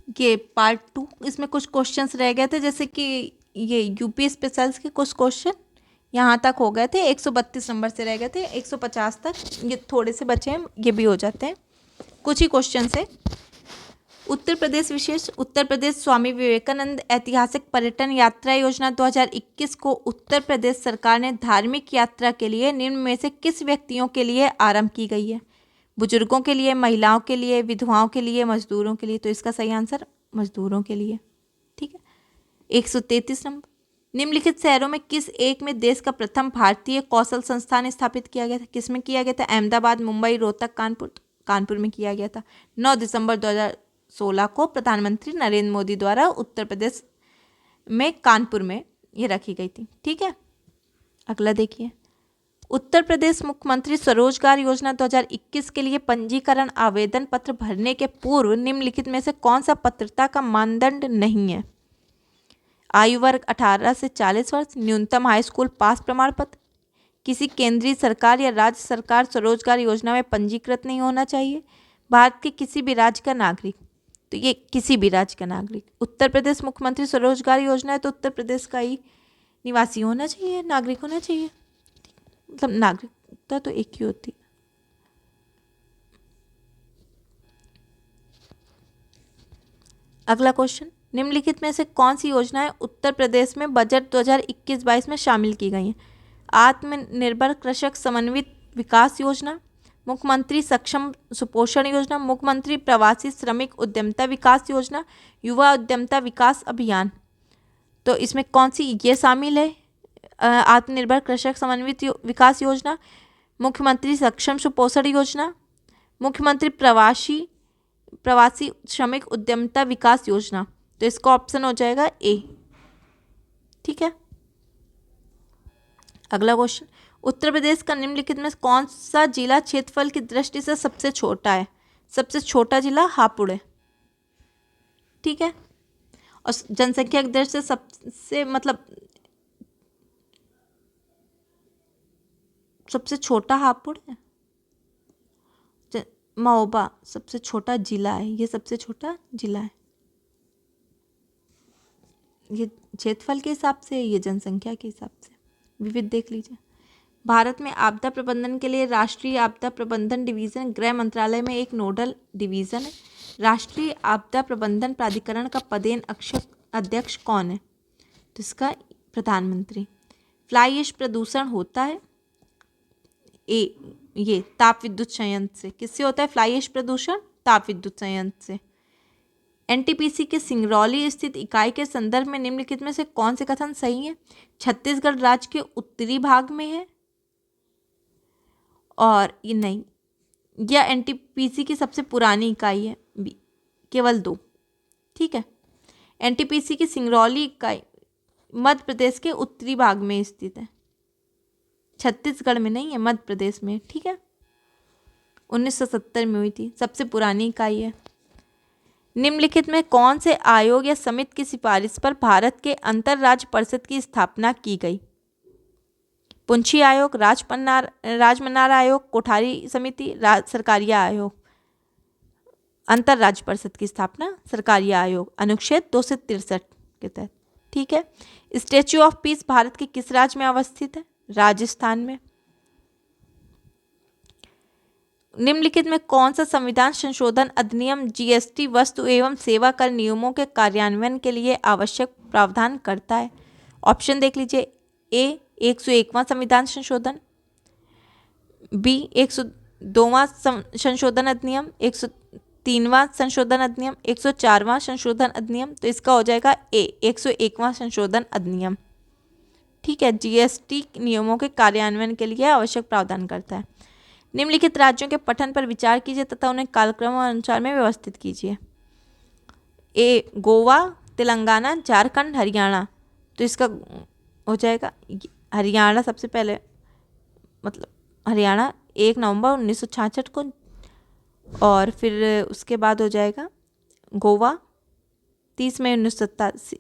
ये पार्ट 2, इसमें कुछ क्वेश्चंस रह गए थे, जैसे कि ये यूपी स्पेशल्स के कुछ क्वेश्चन यहाँ तक हो गए थे, 132 नंबर से रह गए थे 150 तक, ये थोड़े से बचे हैं, ये भी हो जाते हैं। कुछ ही क्वेश्चन है। उत्तर प्रदेश विशेष, उत्तर प्रदेश स्वामी विवेकानंद ऐतिहासिक पर्यटन यात्रा योजना 2021 को उत्तर प्रदेश सरकार ने धार्मिक यात्रा के लिए निम्न में से किस व्यक्तियों के लिए आरंभ की गई है? बुजुर्गों के लिए, महिलाओं के लिए, विधवाओं के लिए, मजदूरों के लिए। तो इसका सही आंसर मजदूरों के लिए। ठीक है। 133 नंबर, निम्नलिखित शहरों में किस एक में देश का प्रथम भारतीय कौशल संस्थान स्थापित किया गया था? किस में किया गया था? अहमदाबाद, मुंबई, रोहतक, कानपुर। कानपुर में किया गया था। 9 दिसंबर 2016 को प्रधानमंत्री नरेंद्र मोदी द्वारा उत्तर प्रदेश में कानपुर में ये रखी गई थी। ठीक है। अगला देखिए, उत्तर प्रदेश मुख्यमंत्री स्वरोजगार योजना 2021 के लिए पंजीकरण आवेदन पत्र भरने के पूर्व निम्नलिखित में से कौन सा पात्रता का मानदंड नहीं है? आयु वर्ग 18 से 40 वर्ष, न्यूनतम हाई स्कूल पास प्रमाण पत्र, किसी केंद्रीय सरकार या राज्य सरकार स्वरोजगार योजना में पंजीकृत नहीं होना चाहिए, भारत के किसी भी राज्य का नागरिक। तो ये किसी भी राज्य का नागरिक। उत्तर प्रदेश मुख्यमंत्री स्वरोजगार योजना है तो उत्तर प्रदेश का ही निवासी होना चाहिए, नागरिक होना चाहिए। मतलब नागरिकता तो एक ही होती है। अगला क्वेश्चन, निम्नलिखित में से कौन सी योजनाएं उत्तर प्रदेश में बजट 2021-22 में शामिल की गई हैं? आत्मनिर्भर कृषक समन्वित विकास योजना, मुख्यमंत्री सक्षम सुपोषण योजना, मुख्यमंत्री प्रवासी श्रमिक उद्यमिता विकास योजना, युवा उद्यमिता विकास अभियान। तो इसमें कौन सी ये शामिल है? आत्मनिर्भर कृषक समन्वित विकास योजना, मुख्यमंत्री सक्षम सुपोषण योजना, मुख्यमंत्री प्रवासी श्रमिक उद्यमिता विकास योजना। तो इसका ऑप्शन हो जाएगा ए। ठीक है। अगला क्वेश्चन, उत्तर प्रदेश का निम्नलिखित में कौन सा जिला क्षेत्रफल की दृष्टि से सबसे छोटा है? सबसे छोटा जिला हापुड़ है। ठीक है। और जनसंख्या की दृष्टि से सबसे सबसे छोटा हापुड़ है। महोबा सबसे छोटा जिला है, ये सबसे छोटा जिला है। ये क्षेत्रफल के हिसाब से, ये जनसंख्या के हिसाब से। विविध देख लीजिए। भारत में आपदा प्रबंधन के लिए राष्ट्रीय आपदा प्रबंधन डिवीज़न गृह मंत्रालय में एक नोडल डिवीज़न है। राष्ट्रीय आपदा प्रबंधन प्राधिकरण का पदेन अध्यक्ष कौन है? तो इसका प्रधानमंत्री। फ्लाई ऐश प्रदूषण होता है ये ताप विद्युत संयंत्र से। किससे होता है फ्लाई ऐश प्रदूषण? ताप विद्युत संयंत्र से। एनटीपीसी के सिंगरौली स्थित इकाई के संदर्भ में निम्नलिखित में से कौन से कथन सही है? छत्तीसगढ़ राज्य के उत्तरी भाग में है, और ये नहीं, यह एनटीपीसी की सबसे पुरानी इकाई है। केवल 2। ठीक है। एनटीपीसी की सिंगरौली इकाई मध्य प्रदेश के उत्तरी भाग में स्थित है, छत्तीसगढ़ में नहीं है, मध्य प्रदेश में। ठीक है। 1970 में हुई थी, सबसे पुरानी इकाई है। निम्नलिखित में कौन से आयोग या समिति की सिफारिश पर भारत के अंतरराज्य परिषद की स्थापना की गई? पुंछी आयोग, राजमन्नार आयोग, कोठारी समिति, सरकारिया आयोग। अंतरराज्य परिषद की स्थापना सरकारिया आयोग, अनुच्छेद 263 के तहत। ठीक है। स्टैच्यू ऑफ पीस भारत के किस राज्य में अवस्थित है? राजस्थान में। निम्नलिखित में कौन सा संविधान संशोधन अधिनियम जीएसटी वस्तु एवं सेवा कर नियमों के कार्यान्वयन के लिए आवश्यक प्रावधान करता है? ऑप्शन देख लीजिए। ए 101वां संविधान संशोधन, बी 102वां संशोधन अधिनियम, 103वां संशोधन अधिनियम, 104वां संशोधन अधिनियम। तो इसका हो जाएगा ए 101वां संशोधन अधिनियम। ठीक है। जीएसटी नियमों के कार्यान्वयन के लिए आवश्यक प्रावधान करता है। निम्नलिखित राज्यों के पठन पर विचार कीजिए तथा उन्हें कालक्रम अनुसार में व्यवस्थित कीजिए। ए गोवा, तेलंगाना, झारखंड, हरियाणा। तो इसका हो जाएगा हरियाणा सबसे पहले, हरियाणा 1 नवंबर 1966 को, और फिर उसके बाद हो जाएगा गोवा 30 मई 1987,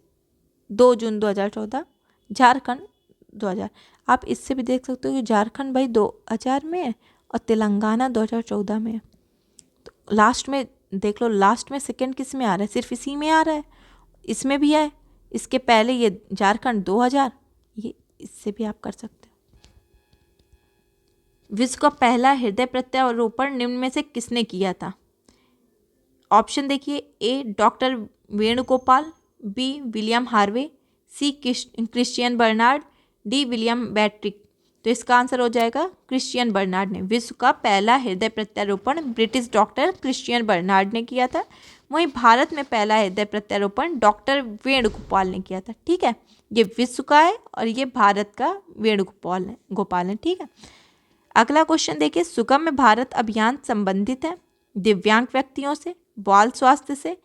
2 जून 2014, झारखंड 2000। आप इससे भी देख सकते हो कि झारखंड भाई 2000 में है और तेलंगाना 2014 में है। तो लास्ट में देख लो लास्ट में सेकंड किस में आ रहा है, सिर्फ इसी में आ रहा है, इसमें भी है, इसके पहले ये झारखंड 2000, ये इससे भी आप कर सकते हो। विश्व का पहला हृदय प्रत्यारोपण निम्न में से किसने किया था? ऑप्शन देखिए, A doctor Venugopal, B William Harvey, C Christian Barnard, D William Battrick. तो इसका आंसर हो जाएगा क्रिश्चियन बर्नार्ड ने। विश्व का पहला हृदय प्रत्यारोपण ब्रिटिश डॉक्टर क्रिश्चियन बर्नार्ड ने किया था। वहीं भारत में पहला हृदय प्रत्यारोपण डॉक्टर वेणुगोपाल ने किया था। ठीक है, ये विश्व का है और ये भारत का गोपाल है। ठीक है, अगला क्वेश्चन देखिए, सुगम्य भारत अभियान संबंधित है दिव्यांग व्यक्तियों से, बाल स्वास्थ्य से,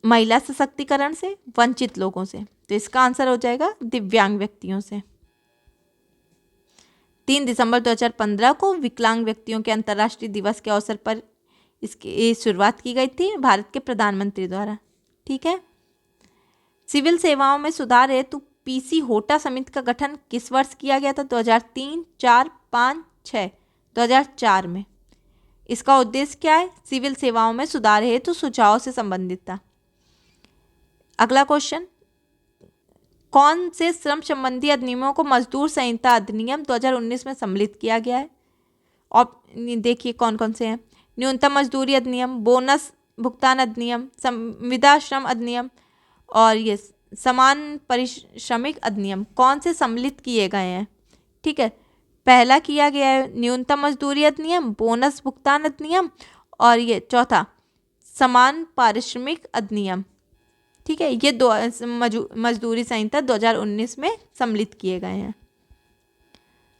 महिला सशक्तिकरण से, वंचित लोगों से। तो इसका आंसर हो जाएगा दिव्यांग व्यक्तियों से। 3 दिसंबर 2015 को विकलांग व्यक्तियों के अंतर्राष्ट्रीय दिवस के अवसर पर इसकी शुरुआत की गई थी भारत के प्रधानमंत्री द्वारा। ठीक है, सिविल सेवाओं में सुधार हेतु पीसी होटा समिति का गठन किस वर्ष किया गया था? 2003, 4, 5, 6। 2004 में। इसका उद्देश्य क्या है? सिविल सेवाओं में सुधार हेतु सुझाव से संबंधित था। अगला क्वेश्चन, कौन से श्रम संबंधी अधिनियमों को मजदूर संहिता अधिनियम 2019 में सम्मिलित किया गया है? और देखिए कौन कौन से हैं। न्यूनतम मजदूरी अधिनियम, बोनस भुगतान अधिनियम, संविदा श्रम अधिनियम और ये समान पारिश्रमिक अधिनियम। कौन से सम्मिलित किए गए हैं? ठीक है, पहला किया गया है न्यूनतम मजदूरी अधिनियम, बोनस भुगतान अधिनियम और ये चौथा समान पारिश्रमिक अधिनियम। ठीक है, ये दो मजदूरी संहिता 2019 में सम्मिलित किए गए हैं।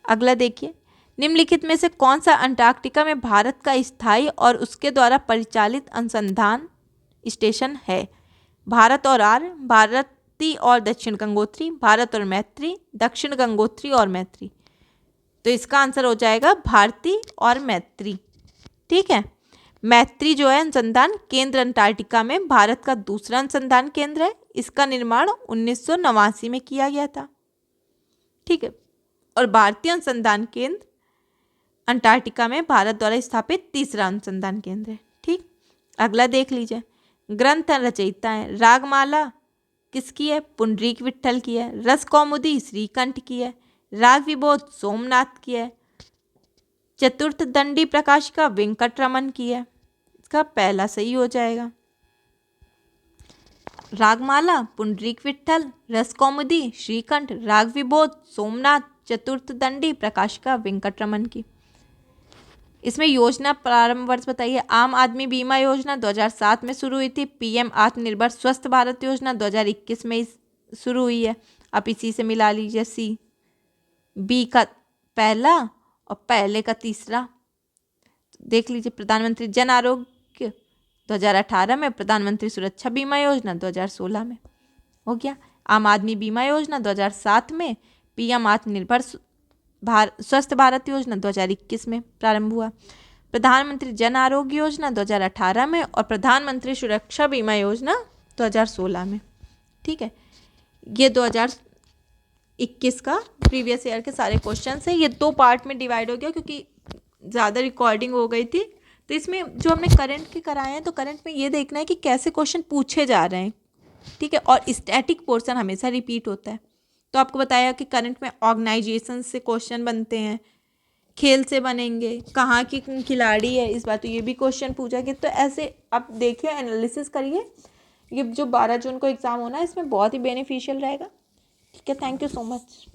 अगला देखिए, निम्नलिखित में से कौन सा अंटार्कटिका में भारत का स्थायी और उसके द्वारा परिचालित अनुसंधान स्टेशन है? भारत और आर, भारती और दक्षिण गंगोत्री, भारत और मैत्री, दक्षिण गंगोत्री और मैत्री। तो इसका आंसर हो जाएगा भारती और मैत्री। ठीक है, मैत्री जो है अनुसंधान केंद्र अंटार्कटिका में भारत का दूसरा अनुसंधान केंद्र है। इसका निर्माण 1989 में किया गया था। ठीक है, और भारतीय अनुसंधान केंद्र अंटार्कटिका में भारत द्वारा स्थापित तीसरा अनुसंधान केंद्र है। ठीक, अगला देख लीजिए, ग्रंथ रचयिता है। रागमाला किसकी है? पुंडरीक विट्ठल की है। रस कौमुदी श्रीकंठ की है। राग विबोध सोमनाथ की है। चतुर्थ दंडी प्रकाशिका वेंकटरमन की है। इसका पहला सही हो जाएगा। रागमाला, पुंडरीक विट्ठल, रस कौमुदी श्रीकंठ, राग विबोध सोमनाथ, चतुर्थ दंडी प्रकाशिका वेंकटरमन की। इसमें योजना प्रारंभ वर्ष बताइए। आम आदमी बीमा योजना 2007 में शुरू हुई थी। पीएम आत्मनिर्भर स्वस्थ भारत योजना 2021 में शुरू हुई है। आप इसी से मिला लीजिए, सी बी का पहला और पहले का तीसरा। देख लीजिए, प्रधानमंत्री जन आरोग्य 2018 में, प्रधानमंत्री सुरक्षा बीमा योजना 2016 में हो गया। आम आदमी बीमा योजना 2007 में, पीएम आत्मनिर्भर स्वस्थ भारत योजना 2021 में प्रारंभ हुआ। प्रधानमंत्री जन आरोग्य योजना 2018 में और प्रधानमंत्री सुरक्षा बीमा योजना 2016 में। ठीक है, ये 2021 का प्रीवियस ईयर के सारे क्वेश्चन है। ये 2 पार्ट में डिवाइड हो गया क्योंकि ज़्यादा रिकॉर्डिंग हो गई थी। तो इसमें जो हमने करंट के कराए हैं, तो करंट में ये देखना है कि कैसे क्वेश्चन पूछे जा रहे हैं। ठीक है, और स्टैटिक पोर्शन हमेशा रिपीट होता है। तो आपको बताया कि करंट में ऑर्गेनाइजेशन से क्वेश्चन बनते हैं, खेल से बनेंगे, कहाँ की खिलाड़ी है, इस बार तो ये भी क्वेश्चन पूछा गया। तो ऐसे आप देखिए, एनालिसिस करिए। ये जो 12 जून को एग्ज़ाम होना है, इसमें बहुत ही बेनिफिशियल रहेगा। ठीक है, थैंक यू सो मच।